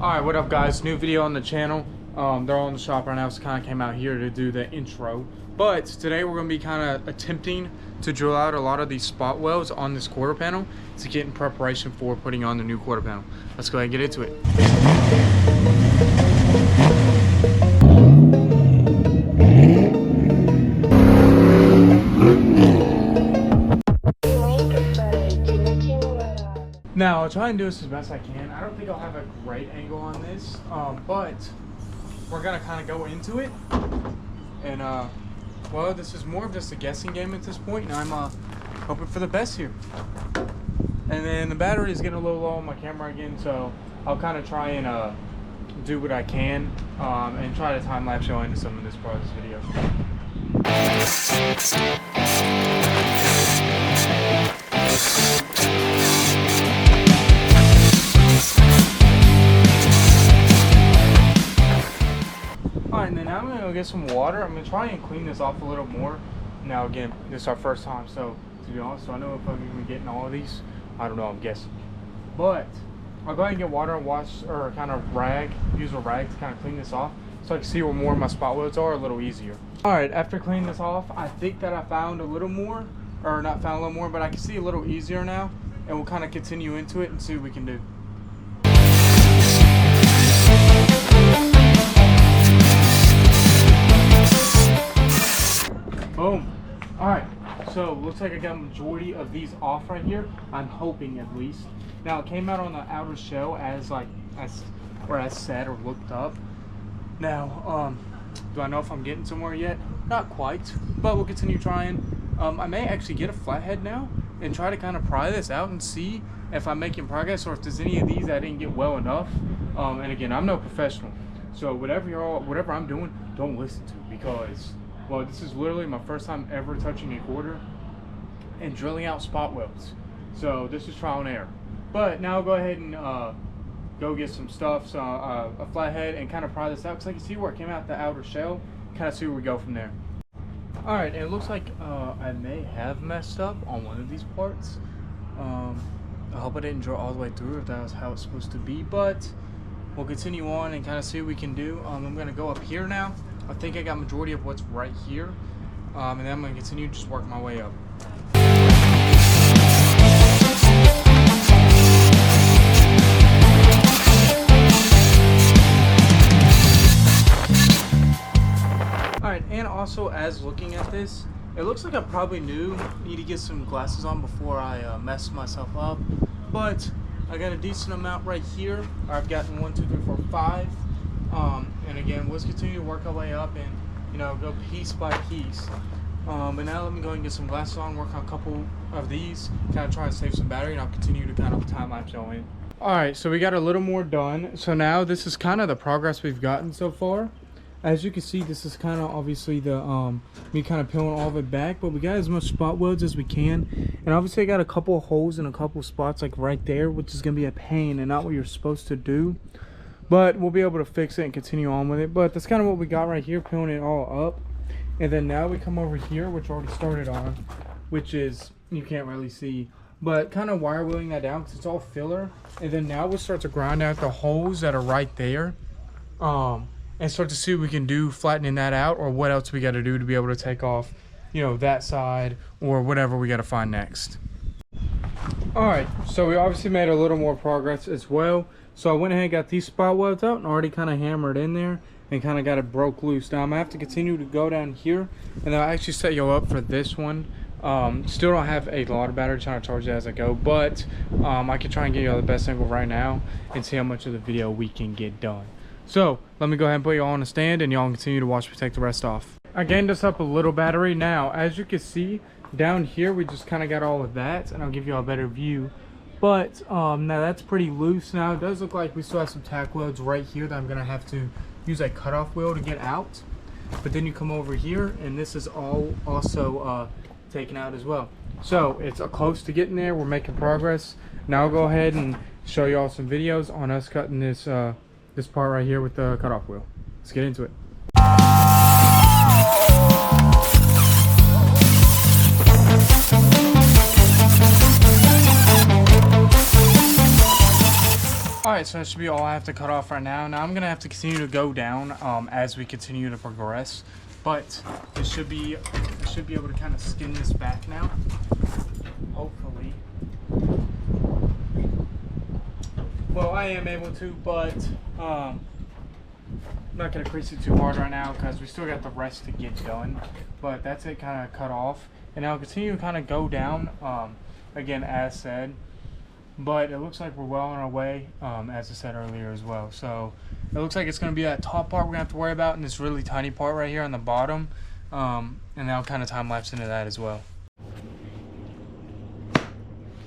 Alright, what up guys? New video on the channel. They're all in the shop right now, so kind of came out here to do the intro. But today we're going to be kind of attempting to drill out a lot of these spot welds on this quarter panel to get in preparation for putting on the new quarter panel. Let's go ahead and get into it. Now, I'll try and do this as best I can. I don't think I'll have a great angle on this, but we're going to kind of go into it. And, well, this is more of just a guessing game at this point, and I'm hoping for the best here. And then the battery is getting a little low on my camera again, so I'll kind of try and do what I can and try to time-lapse you into some of this part of this video. Alright, then now I'm going to go get some water. I'm going to try and clean this off a little more. Now again, this is our first time, so to be honest, so I know if I'm even getting all of these. I don't know, I'm guessing. But I'll go ahead and get water and wash, or kind of use a rag to kind of clean this off so I can see where more of my spot welds are a little easier. Alright, after cleaning this off, I think that I found a little more, or not found a little more, but I can see a little easier now. And we'll kind of continue into it and see what we can do. Boom. Alright, so looks like I got a majority of these off right here. I'm hoping at least. Now it came out on the outer shell as said or looked up. Now, do I know if I'm getting somewhere yet? Not quite, but we'll continue trying. I may actually get a flathead now and try to kind of pry this out and see if I'm making progress or if there's any of these that I didn't get well enough. And again, I'm no professional, so whatever I'm doing, don't listen to, because well, this is literally my first time ever touching a quarter and drilling out spot welds. So this is trial and error. But now I'll go ahead and go get some stuff, so a flathead, and kind of pry this out because I can see where it came out the outer shell. Kind of see where we go from there. Alright, and it looks like I may have messed up on one of these parts. I hope I didn't draw all the way through if that was how it's supposed to be, but we'll continue on and kind of see what we can do. I'm going to go up here now. I think I got majority of what's right here, and then I'm going to continue to just work my way up. Alright, and also as looking at this, it looks like I probably need to get some glasses on before I mess myself up, but I got a decent amount right here. I've gotten 1, 2, 3, 4, 5. And again, let's continue to work our way up and, you know, go piece by piece. But now let me go and get some glasses on, work on a couple of these, kind of try and save some battery, and I'll continue to kind of time-lapse y'all in. Alright, so we got a little more done. So now this is kind of the progress we've gotten so far. As you can see, this is kind of obviously the me kind of peeling all of it back, but we got as much spot welds as we can. And obviously I got a couple of holes in a couple spots like right there, which is going to be a pain and not what you're supposed to do. But we'll be able to fix it and continue on with it. But that's kind of what we got right here, peeling it all up. And then now we come over here, which I already started on, which is, you can't really see, but kind of wire wheeling that down because it's all filler. And then now we'll start to grind out the holes that are right there. And start to see what we can do flattening that out, or what else we got to do to be able to take off, you know, that side or whatever we got to find next. Alright, so we obviously made a little more progress as well. So I went ahead and got these spot welds out and already kind of hammered in there and kind of got it broke loose. Now I'm going to have to continue to go down here, and I'll actually set you up for this one. Still don't have a lot of battery, trying to charge it as I go, but I can try and get you all the best angle right now and see how much of the video we can get done. So let me go ahead and put you all on a stand, and y'all can continue to watch me take the rest off. I gained us up a little battery. Now as you can see down here, we just kind of got all of that, and I'll give you all a better view. But now that's pretty loose. Now it does look like we still have some tack welds right here that I'm gonna have to use a cutoff wheel to get out. But then you come over here, and this is all also taken out as well. So it's close to getting there. We're making progress. Now I'll go ahead and show you all some videos on us cutting this this part right here with the cutoff wheel. Let's get into it. Alright, so that should be all I have to cut off right now. Now I'm going to have to continue to go down as we continue to progress. But I should be able to kind of skin this back now. Hopefully. Well, I am able to, but I'm not going to crease it too hard right now because we still got the rest to get done. But that's it kind of cut off. And now I'll continue to kind of go down, again, as said. But it looks like we're well on our way, as I said earlier as well. So it looks like it's going to be that top part we're going to have to worry about, and this really tiny part right here on the bottom. And now kind of time lapse into that as well.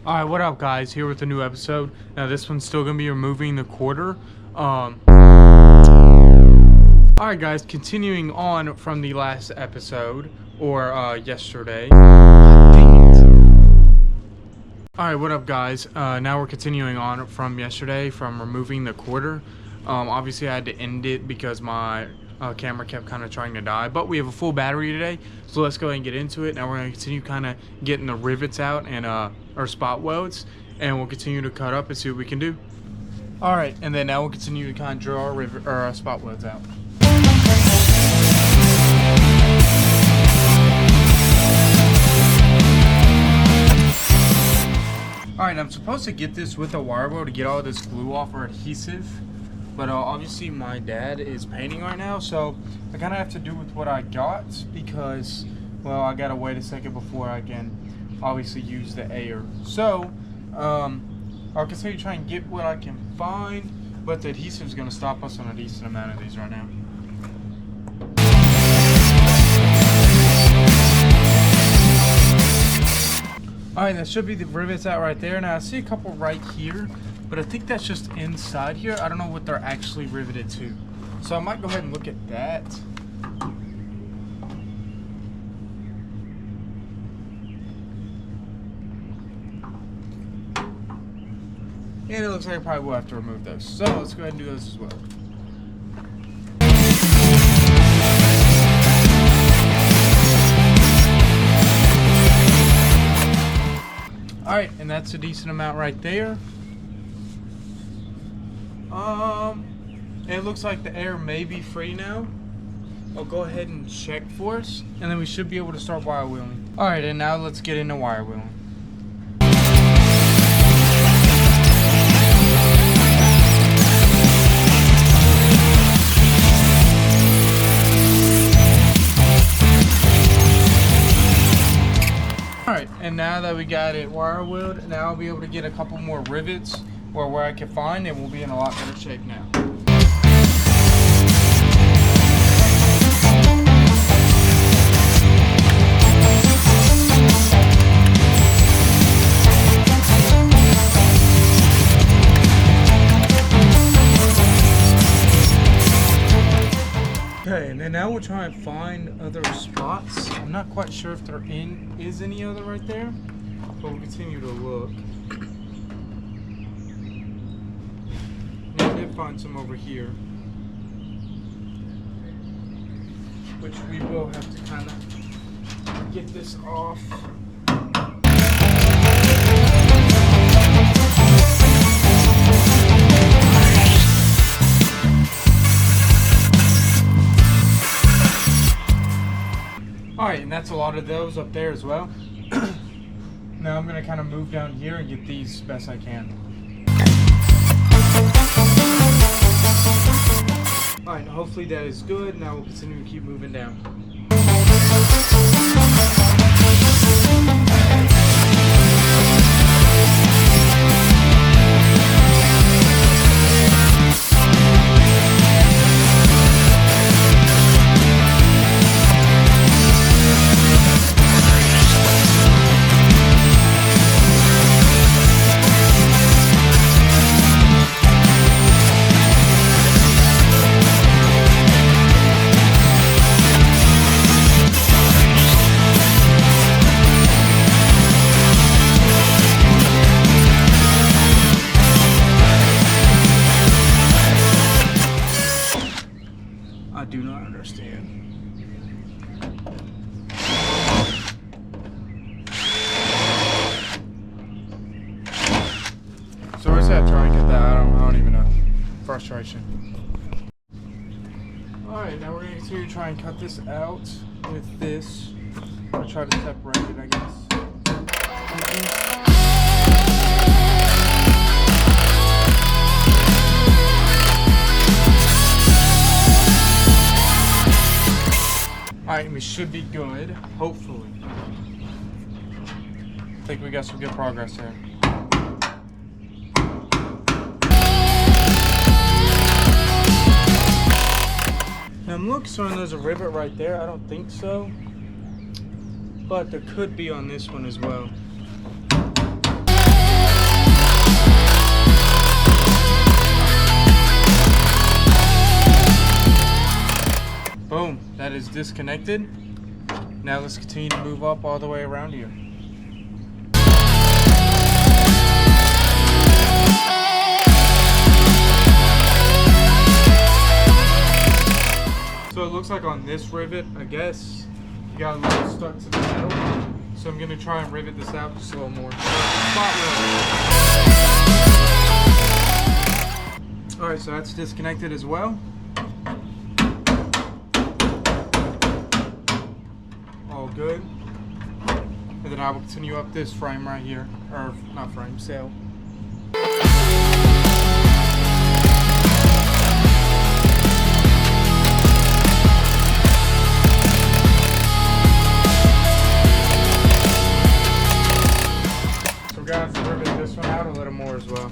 Alright, what up guys? Here with a new episode. Now this one's still going to be removing the quarter. Alright guys, continuing on from the last episode, or yesterday. Alright, what up guys? Now we're continuing on from yesterday, from removing the quarter. Obviously I had to end it because my camera kept kind of trying to die, but we have a full battery today, so let's go ahead and get into it. Now we're going to continue kind of getting the rivets out and our spot welds, and we'll continue to cut up and see what we can do. Alright, and then now we'll continue to kind of drill our spot welds out. Alright, I'm supposed to get this with a wire wheel to get all of this glue off or adhesive, but obviously my dad is painting right now, so I kind of have to do with what I got because, well, I gotta wait a second before I can obviously use the air. So, I'll continue to try and get what I can find, but the adhesive is going to stop us on a decent amount of these right now. Alright, that should be the rivets out right there. Now I see a couple right here, but I think that's just inside here. I don't know what they're actually riveted to. So I might go ahead and look at that. And it looks like I probably will have to remove those. So let's go ahead and do those as well. Alright, and that's a decent amount right there. It looks like the air may be free now. I'll go ahead and check for us, and then we should be able to start wire wheeling. Alright, and now let's get into wire wheeling. Alright, and now that we got it wire wheeled, now I'll be able to get a couple more rivets or where I can find, and we'll be in a lot better shape now. Okay, and then now we'll try and find other spots. I'm not quite sure if there is any other right there, but we'll continue to look. I did find some over here, which we will have to kind of get this off. Alright, and that's a lot of those up there as well. Now I'm going to kind of move down here and get these best I can. Alright, hopefully that is good. Now we'll continue to keep moving down. I do not understand. So where's that try and get that? I don't even frustration. Alright, now we're going to continue to try and cut this out with this. I'll try to separate it, I guess. Alright, we should be good, hopefully. I think we got some good progress there. Now I'm looking, so there's a rivet right there. I don't think so, but there could be on this one as well. Boom, that is disconnected. Now let's continue to move up all the way around here. So it looks like on this rivet, I guess, you got a little stuck to the metal. So I'm gonna try and rivet this out just a little more. Alright, so that's disconnected as well. All good. And then I will continue up this frame right here. Or, not frame, sail. We're going to have to rivet this one out a little more as well.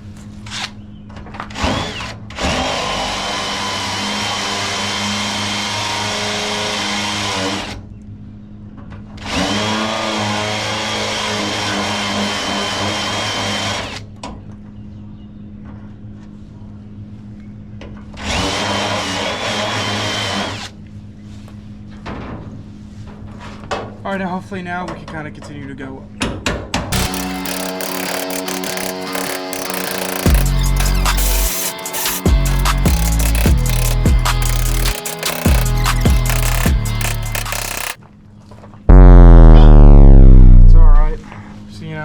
Alright, hopefully now we can kind of continue to go up.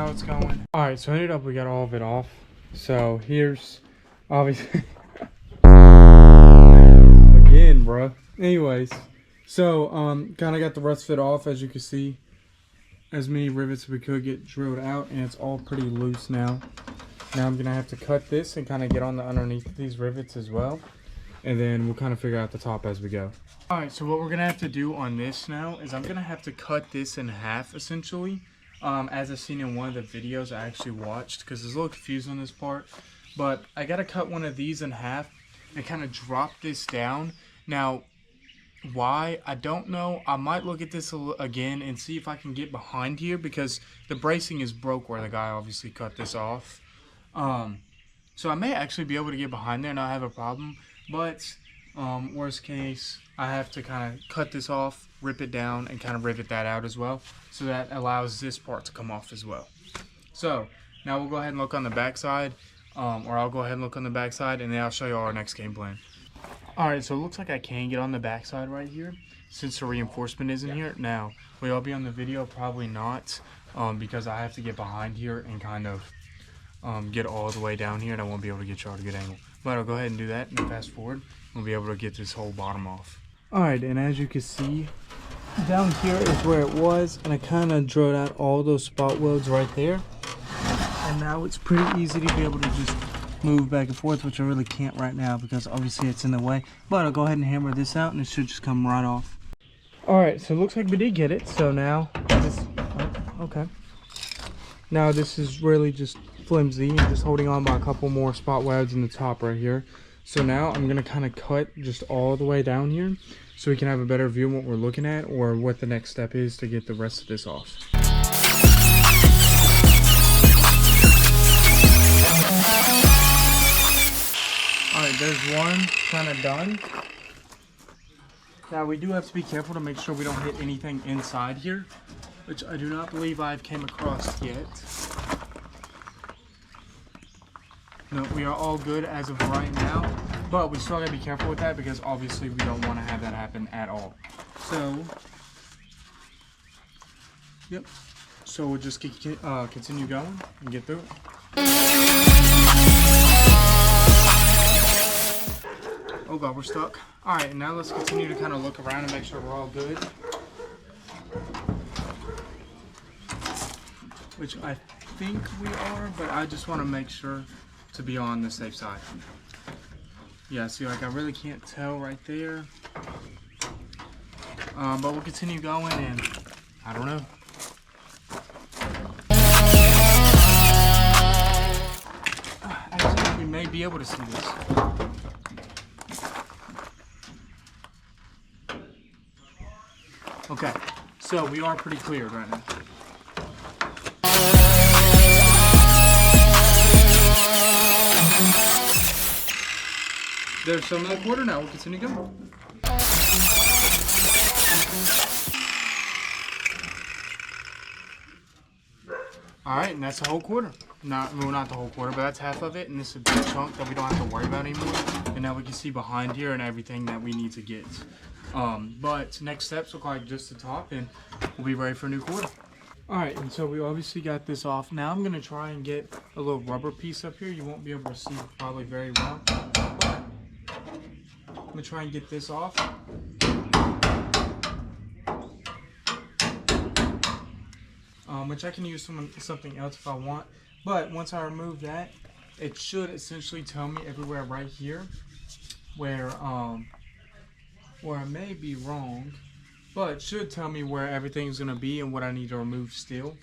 It's going. Alright, so ended up we got all of it off. So here's obviously again, bruh. Anyways, so kind of got the rust fit off, as you can see. As many rivets as we could get drilled out, and it's all pretty loose now. Now I'm gonna have to cut this and kind of get on the underneath these rivets as well, and then we'll kind of figure out the top as we go. Alright, so what we're gonna have to do on this now is I'm gonna have to cut this in half essentially. As I've seen in one of the videos I actually watched, because I was a little confused on this part, but I gotta cut one of these in half and kind of drop this down. Now, why? I don't know. I might look at this again and see if I can get behind here, because the bracing is broke where the guy obviously cut this off. So I may actually be able to get behind there and not have a problem, but worst case, I have to kind of cut this off, rip it down, and kind of rivet that out as well, so that allows this part to come off as well. So now we'll go ahead and look on the back side, or I'll go ahead and look on the back side, and then I'll show you our next game plan. Alright, so it looks like I can get on the back side right here, since the reinforcement isn't here. Now, will y'all be on the video? Probably not, because I have to get behind here and kind of get all the way down here, and I won't be able to get y'all at a good angle. But I'll go ahead and do that, and then fast forward, we'll be able to get this whole bottom off. Alright, and as you can see, down here is where it was, and I kind of drilled out all those spot welds right there. And now it's pretty easy to be able to just move back and forth, which I really can't right now because obviously it's in the way. But I'll go ahead and hammer this out, and it should just come right off. Alright, so it looks like we did get it. So now this, okay. Now this is really just flimsy and just holding on by a couple more spot welds in the top right here. So now I'm going to kind of cut just all the way down here so we can have a better view of what we're looking at, or what the next step is to get the rest of this off. Alright, there's one kind of done. Now we do have to be careful to make sure we don't hit anything inside here, which I do not believe I've came across yet. No, we are all good as of right now, but we still gotta be careful with that because obviously we don't want to have that happen at all. So, yep. So we'll just continue going and get through it. Oh god, we're stuck. Alright, now let's continue to kind of look around and make sure we're all good. Which I think we are, but I just want to make sure to be on the safe side. Yeah, see, like I really can't tell right there. But we'll continue going, and I don't know. Actually, we may be able to see this. Okay, so we are pretty cleared right now. There's some of the quarter now. We'll continue going. Alright, and that's the whole quarter. Not the whole quarter, but that's half of it, and this is a big chunk that we don't have to worry about anymore. And now we can see behind here and everything that we need to get. But next steps look like just the top, and we'll be ready for a new quarter. Alright, and so we obviously got this off. Now I'm going to try and get a little rubber piece up here. You won't be able to see probably very well. But I'm going to try and get this off. Which I can use something else if I want. But once I remove that, it should essentially tell me everywhere right here where I may be wrong, but it should tell me where everything's gonna be and what I need to remove still.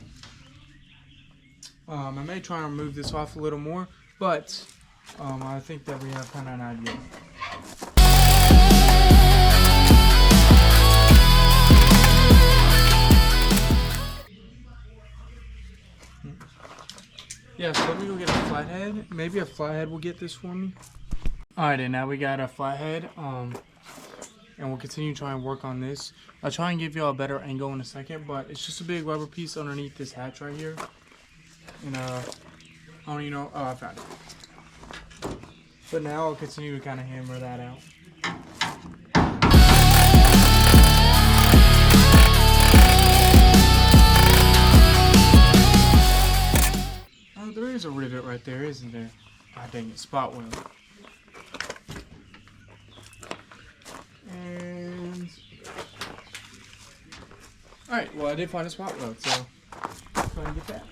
I may try and remove this off a little more, but I think that we have kind of an idea. Yeah, so let me go get a flathead. Maybe a flathead will get this for me. Alright, and now we got a flathead. And we'll continue to try and work on this. I'll try and give y'all a better angle in a second, but it's just a big rubber piece underneath this hatch right here. And I don't even know. Oh, I found it. But now I'll continue to kind of hammer that out. Oh, there is a rivet right there, isn't there? God dang it, spot weld. And alright, well I did find a spot weld, so let's go ahead and get that.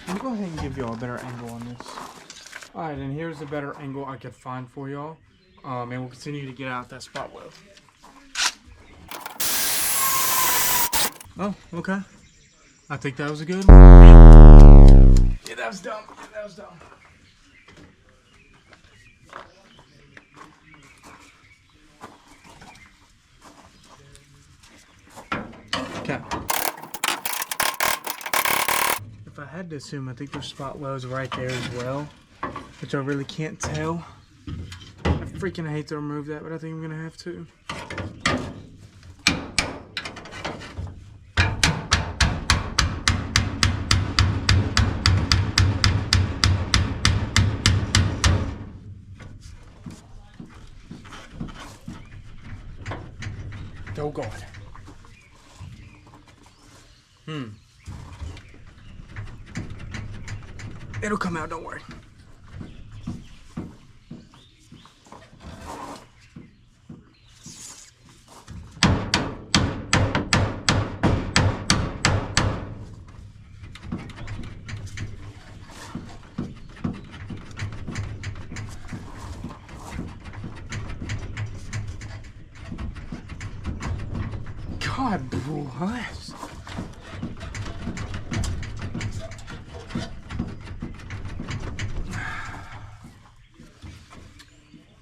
Let me go ahead and give y'all a better angle on this. Alright, and here's a better angle I could find for y'all. And we'll continue to get out that spot weld. Oh, okay. I think that was a good one. Yeah, that was dumb. Yeah, that was dumb. Okay. If I had to assume, I think there's spot welds right there as well, which I really can't tell. I freaking hate to remove that, but I think I'm gonna have to. Oh God. It'll come out, don't worry. God bless.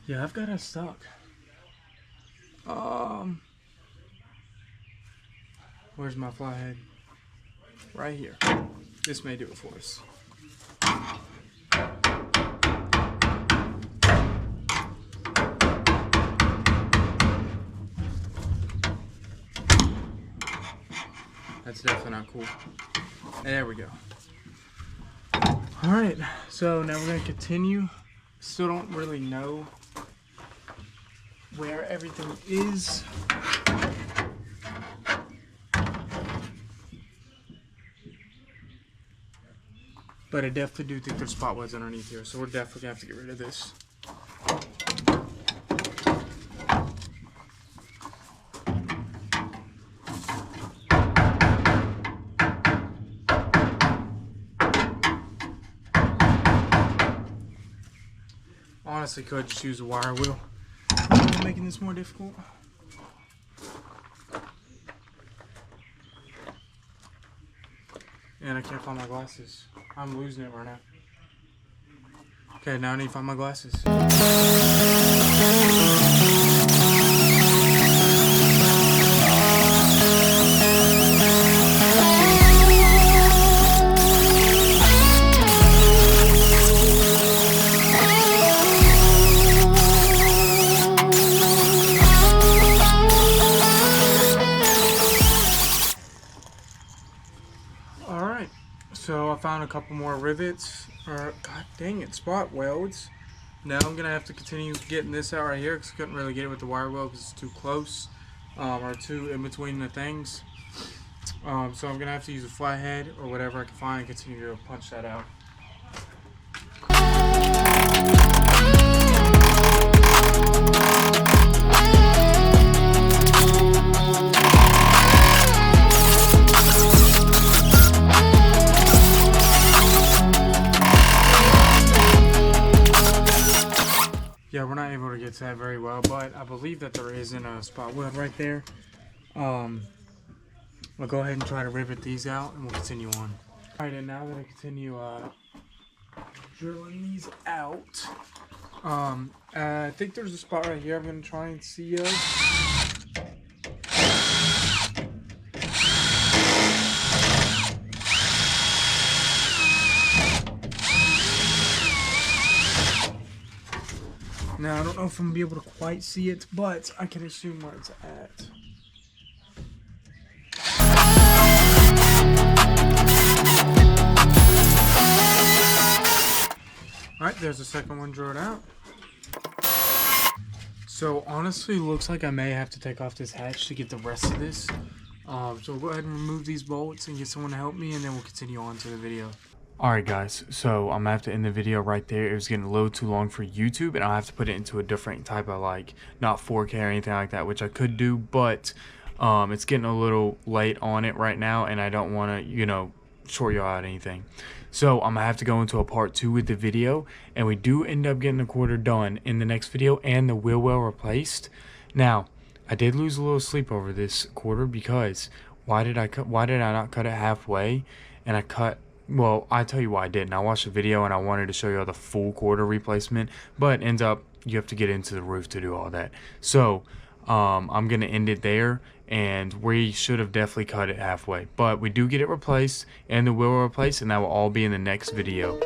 Yeah, I've got us stuck. Where's my flyhead? Right here. This may do it for us. That's definitely not cool. There we go. Alright, so now we're going to continue. Still don't really know where everything is. But I definitely do think there's spot welds underneath here, so we're definitely gonna have to get rid of this. Honestly, could just use a wire wheel. Making this more difficult. And I can't find my glasses. I'm losing it right now. Okay, now I need to find my glasses. Alright, so I found a couple more rivets, or god dang it, spot welds. Now I'm going to have to continue getting this out right here because I couldn't really get it with the wire weld because it's too close, or too in between the things. So I'm going to have to use a flathead or whatever I can find and continue to punch that out. Yeah, we're not able to get to that very well, but I believe that there isn't a spot weld right there. I'll go ahead and try to rivet these out and we'll continue on. Alright, and now that I continue drilling these out, I think there's a spot right here I'm going to try and see of. Now, I don't know if I'm going to be able to quite see it, but I can assume where it's at. Alright, there's the second one drilled out. So, honestly, looks like I may have to take off this hatch to get the rest of this. So we'll go ahead and remove these bolts and get someone to help me, and then we'll continue on to the video. Alright guys, so I'm going to have to end the video right there. It was getting a little too long for YouTube, and I'll have to put it into a different type of, like, not 4K or anything like that, which I could do, but it's getting a little late on it right now, and I don't want to, you know, short you out anything. So I'm going to have to go into a part 2 with the video, and we do end up getting the quarter done in the next video and the wheel well replaced. Now, I did lose a little sleep over this quarter because why did I not cut it halfway? And I cut, well, I tell you why I didn't. I watched the video and I wanted to show you all the full quarter replacement, but it ends up you have to get into the roof to do all that. So I'm gonna end it there, and we should have definitely cut it halfway, but we do get it replaced and the wheel replaced, and that will all be in the next video.